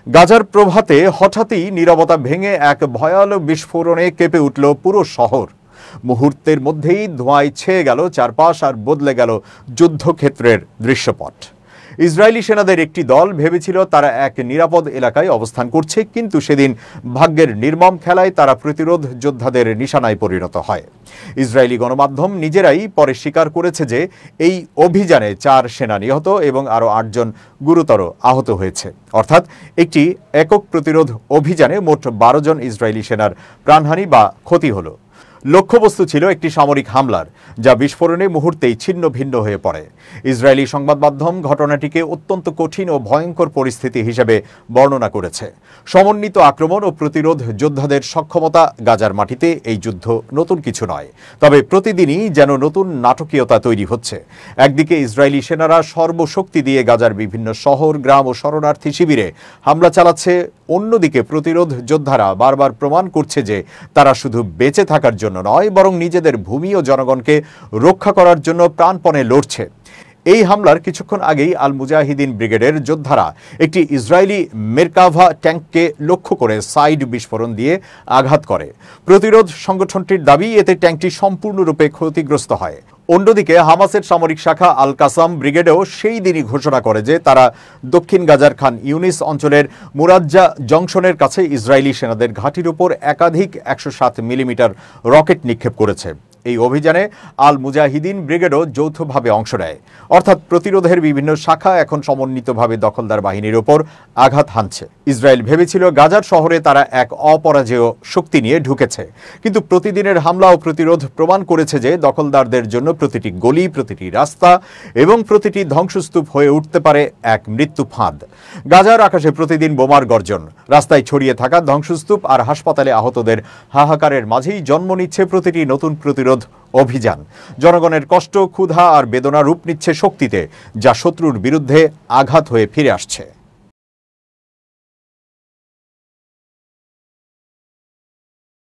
গাজার প্রভাতে হঠাৎই নীরবতা ভেঙে এক ভয়াল বিস্ফোরণে কেঁপে উঠল পুরো শহর। মুহূর্তের মধ্যেই ধোঁয়ায় ছেয়ে গেল চারপাশ আর বদলে গেল যুদ্ধক্ষেত্রের দৃশ্যপট। ইসরায়েলি সেনাদের একটি দল ভেবেছিল তারা এক নিরাপদ এলাকায় অবস্থান করছে, কিন্তু সেদিন ভাগ্যের নির্মম খেলায় তারা প্রতিরোধ যোদ্ধাদের নিশানায় পরিণত হয়। ইসরায়েলি গণমাধ্যম নিজেরাই পরে স্বীকার করেছে যে এই অভিযানে 4 সেনা নিহত এবং আরও 8 জন গুরুতর আহত হয়েছে। অর্থাৎ একটি একক প্রতিরোধ অভিযানে মোট 12 জন ইসরায়েলি সেনার প্রাণহানি বা ক্ষতি হলো। লক্ষ্যবস্তু ছিল একটি সামরিক হামলার, যা বিস্ফোরণে মুহূর্তেই ছিন্ন ভিন্ন হয়ে পড়ে। ইসরায়েলি সংবাদ মাধ্যম ঘটনাটিকে অত্যন্ত কঠিন ও ভয়ঙ্কর পরিস্থিতি হিসেবে বর্ণনা করেছে। সমন্বিত আক্রমণ ও প্রতিরোধ যোদ্ধাদের সক্ষমতা গাজার মাটিতে এই যুদ্ধ নতুন কিছু নয়, তবে প্রতিদিনই যেন নতুন নাটকীয়তা তৈরি হচ্ছে। একদিকে ইসরায়েলি সেনারা সর্বশক্তি দিয়ে গাজার বিভিন্ন শহর, গ্রাম ও শরণার্থী শিবিরে হামলা চালাচ্ছে, অন্যদিকে প্রতিরোধ যোদ্ধারা বারবার প্রমাণ করছে যে তারা শুধু বেঁচে থাকার জন্য নয়, বরং নিজেদের ভূমি ও জনগণকে রক্ষা করার জন্য প্রাণপণে লড়ছে। এই হামলার কিছুক্ষণ আগেই আল মুজাহিদিন ব্রিগেডের যোদ্ধারা একটি ইসরায়েলি মেরকাভা ট্যাঙ্ককে লক্ষ্য করে সাইড বিস্ফোরণ দিয়ে আঘাত করে। প্রতিরোধ সংগঠনটির দাবি, এতে ট্যাঙ্কটি সম্পূর্ণরূপে ক্ষতিগ্রস্ত হয়। অন্যদিকে হামাসের সামরিক শাখা আল কাসাম ব্রিগেডও সেই দিনই ঘোষণা করে যে তারা দক্ষিণ গাজার খান ইউনিস অঞ্চলের মুরাজ্জা জংশনের কাছে ইসরায়েলি সেনাদের ঘাঁটির উপর একাধিক 107 মিলিমিটার রকেট নিক্ষেপ করেছে। এই অভিযানে আল মুজাহিদিন ব্রিগেডও যৌথভাবে অংশ নেয়। অর্থাৎ প্রতিরোধের বিভিন্ন শাখা এখন সমন্বিতভাবে দখলদার বাহিনীর ওপর আঘাত হানছে। ইসরায়েল ভেবেছিল গাজার শহরে তারা এক অপরাজেয় শক্তি নিয়ে ঢুকেছে, কিন্তু প্রতিদিনের হামলা ও প্রতিরোধ প্রমাণ করেছে যে দখলদারদের জন্য প্রতিটি গলি, প্রতিটি রাস্তা এবং প্রতিটি ধ্বংসস্তূপ হয়ে উঠতে পারে এক মৃত্যু ফাঁদ। গাজার আকাশে প্রতিদিন বোমার গর্জন, রাস্তায় ছড়িয়ে থাকা ধ্বংসস্তূপ আর হাসপাতালে আহতদের হাহাকারের মাঝেই জন্ম নিচ্ছে প্রতিটি নতুন প্রতিরোধ অভিযান। জনগণের কষ্ট, ক্ষুধা আর বেদনা রূপ নিচ্ছে শক্তিতে, যা শত্রুর বিরুদ্ধে আঘাত হয়ে ফিরে আসছে।